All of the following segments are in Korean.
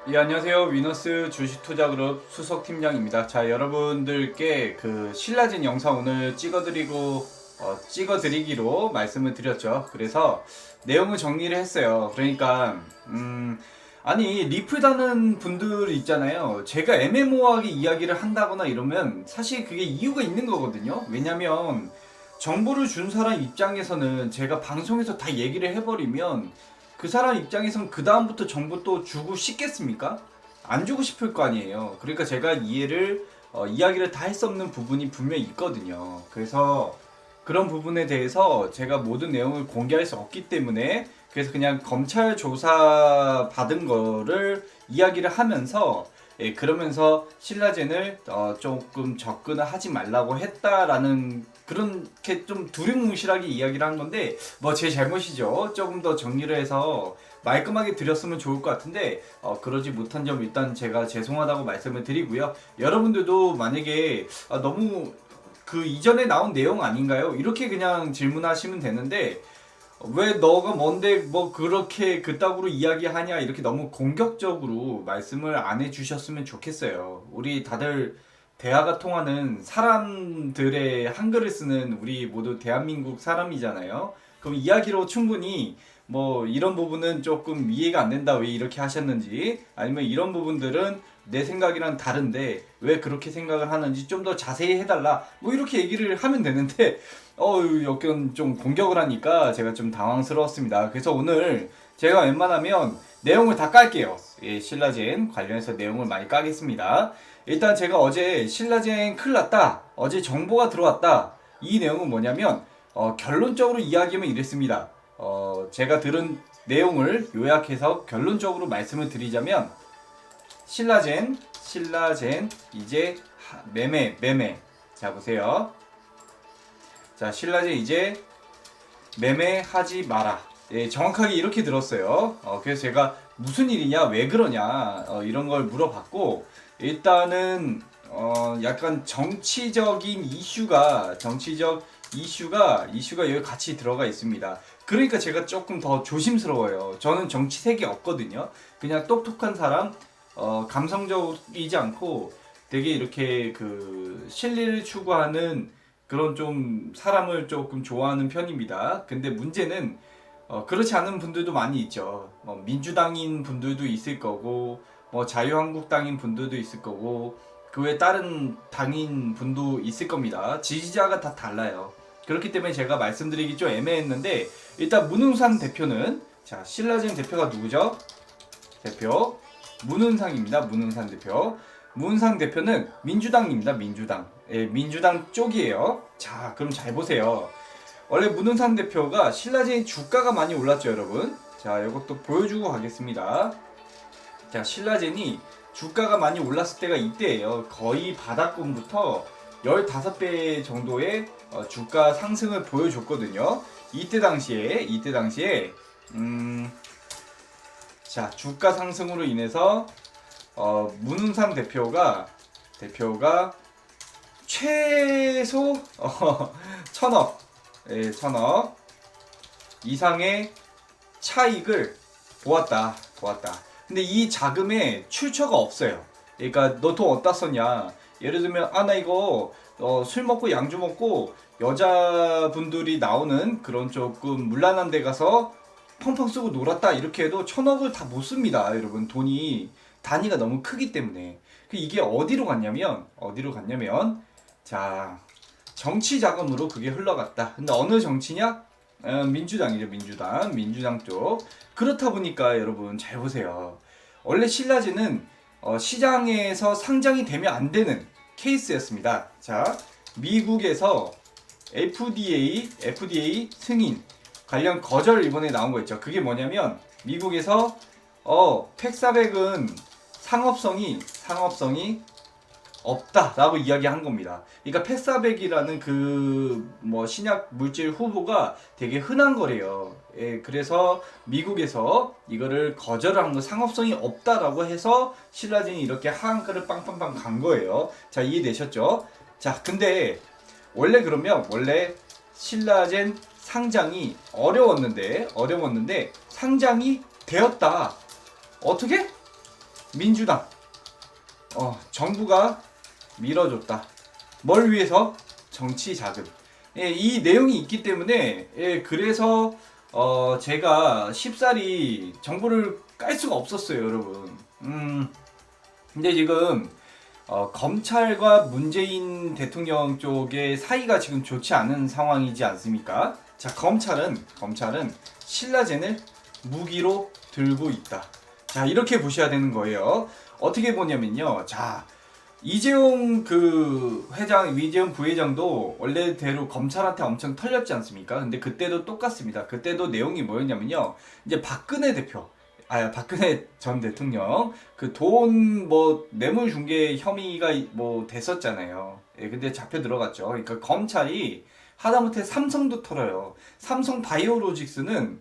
예, 안녕하세요. 위너스 주식투자그룹 수석팀장입니다. 자, 여러분들께 그 신라진 영상 오늘 찍어드리기로 말씀을 드렸죠. 그래서 내용을 정리를 했어요. 그러니까, 아니, 리플다는 분들 있잖아요. 제가 애매모호하게 이야기를 한다거나 이러면 사실 그게 이유가 있는 거거든요. 왜냐면, 정보를 준 사람 입장에서는 제가 방송에서 다 얘기를 해버리면 그 사람 입장에선 그 다음부터 정보 또 주고 싶겠습니까? 안 주고 싶을 거 아니에요. 그러니까 제가 이야기를 다 할 수 없는 부분이 분명히 있거든요. 그래서 그런 부분에 대해서 제가 모든 내용을 공개할 수 없기 때문에 그래서 그냥 검찰 조사 받은 거를 이야기를 하면서 그러면서 신라젠을 조금 접근을 하지 말라고 했다라는 그렇게 좀 두리뭉실하게 이야기를 한 건데 뭐 제 잘못이죠. 조금 더 정리를 해서 말끔하게 드렸으면 좋을 것 같은데 그러지 못한 점 일단 제가 죄송하다고 말씀을 드리고요. 여러분들도 만약에 너무 그 이전에 나온 내용 아닌가요? 이렇게 그냥 질문하시면 되는데 왜 너가 뭔데 뭐 그렇게 그따구로 이야기하냐 이렇게 너무 공격적으로 말씀을 안 해주셨으면 좋겠어요. 우리 다들 대화가 통하는 사람들의 한글을 쓰는 우리 모두 대한민국 사람이잖아요. 그럼 이야기로 충분히 뭐 이런 부분은 조금 이해가 안 된다 왜 이렇게 하셨는지 아니면 이런 부분들은 내 생각이랑 다른데 왜 그렇게 생각을 하는지 좀 더 자세히 해달라 뭐 이렇게 얘기를 하면 되는데 여건 좀 공격을 하니까 제가 좀 당황스러웠습니다. 그래서 오늘 제가 웬만하면 내용을 다 깔게요. 예, 신라젠 관련해서 내용을 많이 까겠습니다. 일단 제가 어제 신라젠 큰일 났다. 어제 정보가 들어왔다. 이 내용은 뭐냐면 결론적으로 이야기하면 이랬습니다. 제가 들은 내용을 요약해서 결론적으로 말씀을 드리자면 신라젠 이제 매매 자 보세요. 자 신라젠 이제 매매하지 마라. 예, 정확하게 이렇게 들었어요. 그래서 제가 무슨 일이냐 왜 그러냐 이런 걸 물어봤고 일단은 약간 정치적 이슈가 여기 같이 들어가 있습니다. 그러니까 제가 조금 더 조심스러워요. 저는 정치색이 없거든요. 그냥 똑똑한 사람, 감성적이지 않고 되게 이렇게 그 실리를 추구하는 그런 좀 사람을 조금 좋아하는 편입니다. 근데 문제는 그렇지 않은 분들도 많이 있죠. 민주당인 분들도 있을 거고, 뭐 자유한국당인 분들도 있을 거고, 그 외 다른 당인 분도 있을 겁니다. 지지자가 다 달라요. 그렇기 때문에 제가 말씀드리기 좀 애매했는데 일단 문흥산 대표는 자 신라젠 대표가 누구죠? 대표 문흥상입니다. 문흥산 대표. 문흥상 대표는 민주당입니다. 민주당. 예, 민주당 쪽이에요. 자 그럼 잘 보세요. 원래 문흥산 대표가 신라젠 주가가 많이 올랐죠, 여러분. 자, 이것도 보여주고 가겠습니다. 자, 신라젠이 주가가 많이 올랐을 때가 이때예요. 거의 바닥권부터 15배 정도의 주가 상승을 보여줬거든요. 이때 당시에 자, 주가 상승으로 인해서 문흥산 대표가 최소 1000억 예, 1000억 이상의 차익을 보았다. 근데 이 자금에 출처가 없어요. 그러니까 너 돈 어디다 썼냐? 예를 들면 나 이거 술 먹고 양주 먹고 여자분들이 나오는 그런 조금 문란한 데 가서 펑펑 쓰고 놀았다 이렇게 해도 1000억을 다 못 씁니다. 여러분 돈이 단위가 너무 크기 때문에 이게 어디로 갔냐면 자 정치 자금으로 그게 흘러갔다. 근데 어느 정치냐? 민주당이죠. 민주당 쪽. 그렇다 보니까 여러분 잘 보세요. 원래 신라젠은 시장에서 상장이 되면 안 되는 케이스였습니다. 자, 미국에서 FDA 승인 관련 거절 이번에 나온 거 있죠. 그게 뭐냐면 미국에서 팩사백은 상업성이 없다라고 이야기한 겁니다. 그러니까 팩사백이라는 그 뭐 신약 물질 후보가 되게 흔한 거래요. 예, 그래서 미국에서 이거를 거절한 거 상업성이 없다라고 해서 신라젠이 이렇게 하한가를 빵빵빵 간 거예요. 자, 이해되셨죠? 자, 근데 원래 신라젠 상장이 어려웠는데 상장이 되었다. 어떻게? 민주당 정부가 밀어줬다. 뭘 위해서? 정치 자금. 예, 이 내용이 있기 때문에 예, 그래서 제가 쉽사리 정보를 깔 수가 없었어요, 여러분. 근데 지금 검찰과 문재인 대통령 쪽의 사이가 지금 좋지 않은 상황이지 않습니까? 자, 검찰은 신라젠을 무기로 들고 있다. 자, 이렇게 보셔야 되는 거예요. 어떻게 보냐면요. 자, 이재용 이재용 부회장도 원래대로 검찰한테 엄청 털렸지 않습니까? 근데 그때도 똑같습니다. 그때도 내용이 뭐였냐면요. 이제 박근혜 전 대통령 그 돈 뇌물 중개 혐의가 됐었잖아요. 예, 근데 잡혀 들어갔죠. 그러니까 검찰이 하다못해 삼성도 털어요. 삼성 바이오로직스는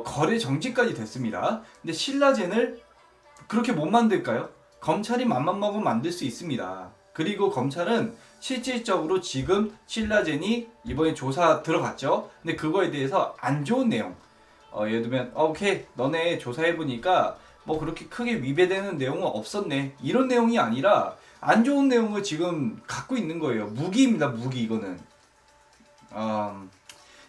거래 정지까지 됐습니다. 근데 신라젠을 그렇게 못 만들까요? 검찰이 맘만 먹으면 만들 수 있습니다. 그리고 검찰은 실질적으로 지금 신라젠이 이번에 조사 들어갔죠. 근데 그거에 대해서 안 좋은 내용, 예를 들면 오케이 너네 조사해보니까 그렇게 크게 위배되는 내용은 없었네, 이런 내용이 아니라 안 좋은 내용을 지금 갖고 있는 거예요. 무기입니다. 무기. 이거는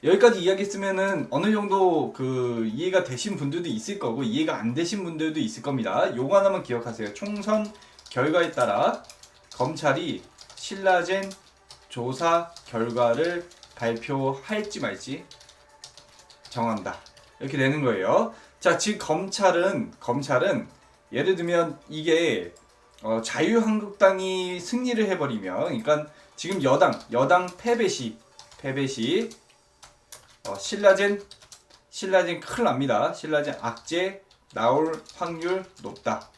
여기까지 이야기했으면은 어느 정도 이해가 되신 분들도 있을 거고 이해가 안 되신 분들도 있을 겁니다. 요거 하나만 기억하세요. 총선 결과에 따라 검찰이 신라젠 조사 결과를 발표할지 말지 정한다. 이렇게 되는 거예요. 자, 지금 검찰은 예를 들면 이게 자유한국당이 승리를 해버리면, 그러니까 지금 여당 패배시 신라젠 큰일 납니다. 신라젠 악재 나올 확률 높다.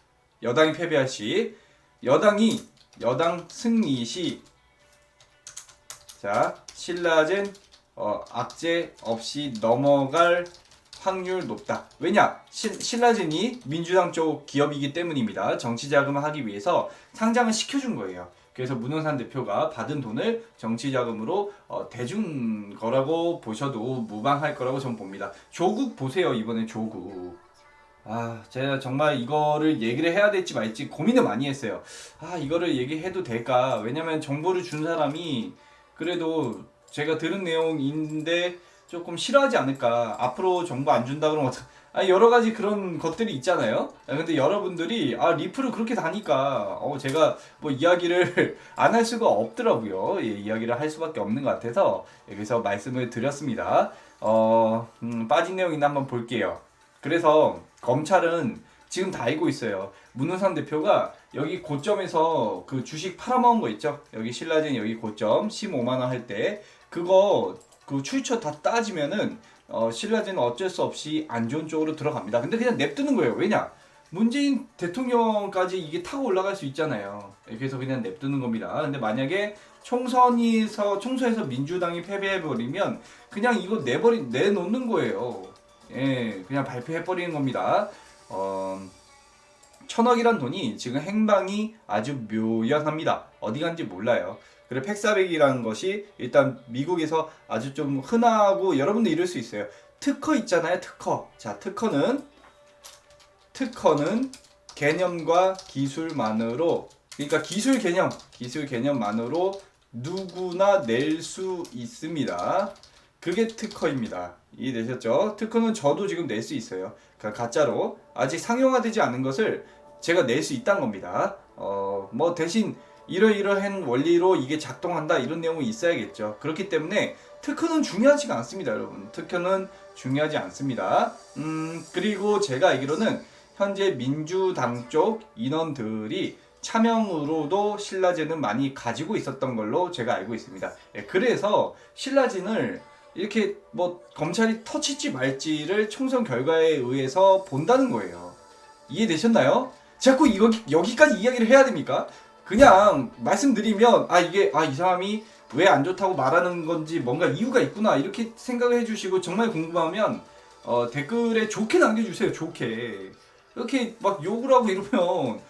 여당이 패배할 시, 여당 승리 시, 자, 신라젠 악재 없이 넘어갈 확률 높다. 왜냐? 신라젠이 민주당 쪽 기업이기 때문입니다. 정치 자금을 하기 위해서 상장을 시켜준 거예요. 그래서 문홍산 대표가 받은 돈을 정치 자금으로 대준 거라고 보셔도 무방할 거라고 저는 봅니다. 조국 보세요. 이번에 조국. 제가 정말 이거를 얘기를 해야 될지 말지 고민을 많이 했어요. 이거를 얘기해도 될까? 왜냐면 정보를 준 사람이 그래도 제가 들은 내용인데 조금 싫어하지 않을까. 앞으로 정보 안 준다 그러면 여러 가지 그런 것들이 있잖아요. 근데 여러분들이 리플을 그렇게 다니까 제가 이야기를 안 할 수가 없더라고요. 예, 이야기를 할 수밖에 없는 것 같아서 여기서 말씀을 드렸습니다. 빠진 내용이나 한번 볼게요. 그래서 검찰은 지금 다 알고 있어요. 문은상 대표가 여기 고점에서 그 주식 팔아먹은 거 있죠? 여기 신라젠 여기 고점 15만 원 할 때 그거 출처 다 따지면은 신라젠은 어쩔 수 없이 안 좋은 쪽으로 들어갑니다. 근데 그냥 냅두는 거예요. 왜냐? 문재인 대통령까지 이게 타고 올라갈 수 있잖아요. 그래서 그냥 냅두는 겁니다. 근데 만약에 총선에서 민주당이 패배해버리면 그냥 이거 내놓는 거예요. 예, 그냥 발표해버리는 겁니다. 1,000억이란 돈이 지금 행방이 아주 묘연합니다. 어디 간지 몰라요. 그리고 팩사백이라는 것이 일단 미국에서 아주 좀 흔하고 여러분도 이럴 수 있어요. 특허 있잖아요. 특허. 자, 특허는 개념과 기술만으로, 그러니까 기술 개념만으로 누구나 낼 수 있습니다. 그게 특허입니다. 이해되셨죠? 특허는 저도 지금 낼 수 있어요. 그러니까 가짜로 아직 상용화되지 않은 것을 제가 낼 수 있다는 겁니다. 대신 이러이러한 원리로 이게 작동한다 이런 내용이 있어야겠죠. 그렇기 때문에 특허는 중요하지가 않습니다, 여러분. 특허는 중요하지 않습니다. 그리고 제가 알기로는 현재 민주당 쪽 인원들이 차명으로도 신라젠은 많이 가지고 있었던 걸로 제가 알고 있습니다. 예, 그래서 신라젠을 이렇게 검찰이 터치지 말지를 총선 결과에 의해서 본다는 거예요. 이해되셨나요? 자꾸 여기까지 이야기를 해야 됩니까? 그냥 말씀드리면 이 사람이 왜 안 좋다고 말하는 건지 뭔가 이유가 있구나 이렇게 생각을 해주시고, 정말 궁금하면 댓글에 좋게 남겨주세요. 좋게. 이렇게 막 욕을 하고 이러면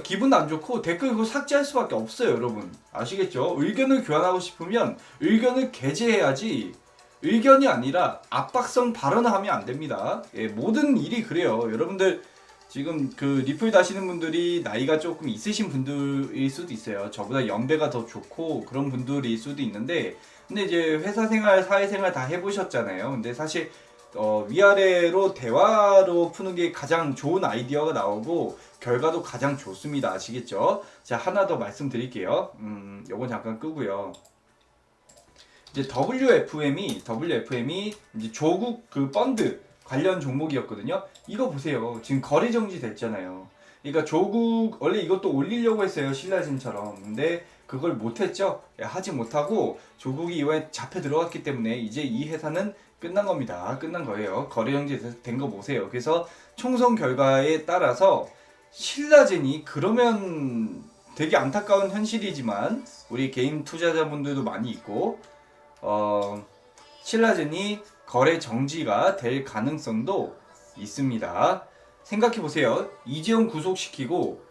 기분도 안 좋고 댓글 그거 삭제할 수밖에 없어요, 여러분. 아시겠죠? 의견을 교환하고 싶으면 의견을 게재해야지 의견이 아니라 압박성 발언을 하면 안 됩니다. 예, 모든 일이 그래요. 여러분들 지금 그 리플 다시는 분들이 나이가 조금 있으신 분들일 수도 있어요. 저보다 연배가 더 좋고 그런 분들일 수도 있는데, 근데 이제 회사 생활, 사회생활 다 해보셨잖아요. 근데 사실 위아래로 대화로 푸는 게 가장 좋은 아이디어가 나오고 결과도 가장 좋습니다. 아시겠죠? 자, 하나 더 말씀드릴게요. 요건 잠깐 끄고요. 이제 WFM이 이제 조국 그 펀드 관련 종목이었거든요. 이거 보세요. 지금 거래 정지 됐잖아요. 그러니까 조국 원래 이것도 올리려고 했어요. 신라진처럼. 근데 그걸 못했죠. 하지 못하고 조국이 이번에 잡혀 들어갔기 때문에 이제 이 회사는 끝난 겁니다. 끝난 거예요. 거래 정지 된 거 보세요. 그래서 총선 결과에 따라서 신라진이 그러면 되게 안타까운 현실이지만 우리 개인 투자자분들도 많이 있고 신라젠이 거래 정지가 될 가능성도 있습니다. 생각해보세요. 이재용 구속시키고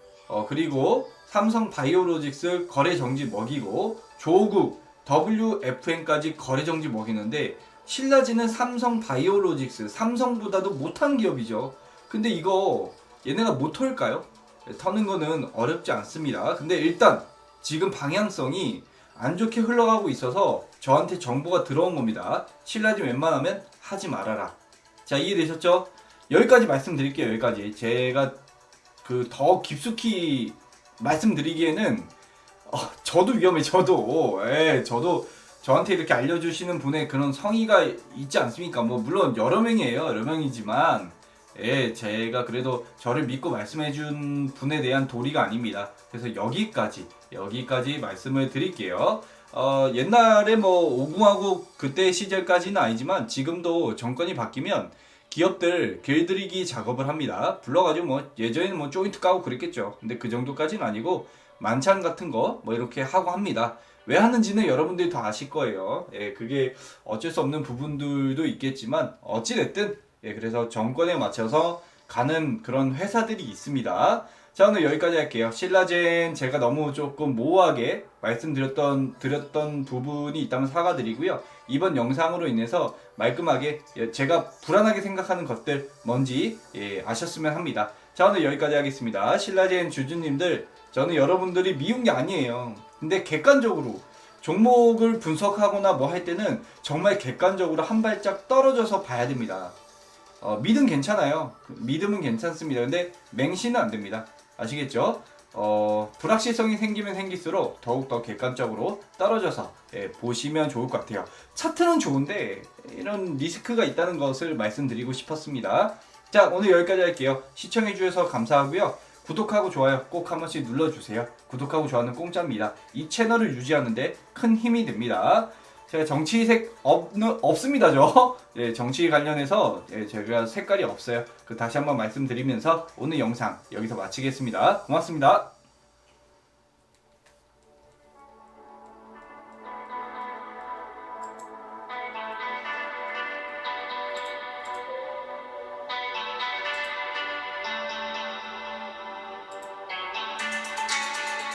그리고 삼성 바이오로직스 거래 정지 먹이고 조국 WFM까지 거래 정지 먹이는데 신라젠은 삼성 바이오로직스 삼성보다도 못한 기업이죠. 근데 이거 얘네가 못 털까요? 터는 거는 어렵지 않습니다. 근데 일단 지금 방향성이 안 좋게 흘러가고 있어서 저한테 정보가 들어온 겁니다. 신라진 웬만하면 하지 말아라. 자, 이해되셨죠? 여기까지 말씀드릴게요. 여기까지. 제가 그 더 깊숙이 말씀드리기에는 저도 위험해. 저도 저한테 이렇게 알려주시는 분의 그런 성의가 있지 않습니까? 뭐 물론 여러 명이에요. 여러 명이지만 제가 그래도 저를 믿고 말씀해준 분에 대한 도리가 아닙니다. 그래서 여기까지 말씀을 드릴게요. 옛날에 뭐 오궁하고 그때 시절까지는 아니지만 지금도 정권이 바뀌면 기업들 길들이기 작업을 합니다. 불러가지고 뭐 예전에는 뭐 조인트 까고 그랬겠죠. 근데 그 정도까지는 아니고 만찬 같은 거 뭐 이렇게 하고 합니다. 왜 하는지는 여러분들이 더 아실 거예요. 그게 어쩔 수 없는 부분들도 있겠지만 어찌됐든 그래서 정권에 맞춰서 가는 그런 회사들이 있습니다. 자, 오늘 여기까지 할게요. 신라젠 제가 너무 조금 모호하게 말씀드렸던 부분이 있다면 사과드리고요. 이번 영상으로 인해서 말끔하게 제가 불안하게 생각하는 것들 뭔지 아셨으면 합니다. 자, 오늘 여기까지 하겠습니다. 신라젠 주주님들, 저는 여러분들이 미운 게 아니에요. 근데 객관적으로 종목을 분석하거나 뭐 할 때는 정말 객관적으로 한 발짝 떨어져서 봐야 됩니다. 믿음 괜찮아요. 믿음은 괜찮습니다. 근데 맹신은 안 됩니다. 아시겠죠? 불확실성이 생기면 생길수록 더욱더 객관적으로 떨어져서 보시면 좋을 것 같아요. 차트는 좋은데 이런 리스크가 있다는 것을 말씀드리고 싶었습니다. 자, 오늘 여기까지 할게요. 시청해주셔서 감사하고요. 구독하고 좋아요 꼭 한 번씩 눌러주세요. 구독하고 좋아요는 공짜입니다. 이 채널을 유지하는데 큰 힘이 됩니다. 제가 정치색 없습니다. 정치 관련해서 제가 색깔이 없어요. 다시 한번 말씀드리면서 오늘 영상 여기서 마치겠습니다. 고맙습니다.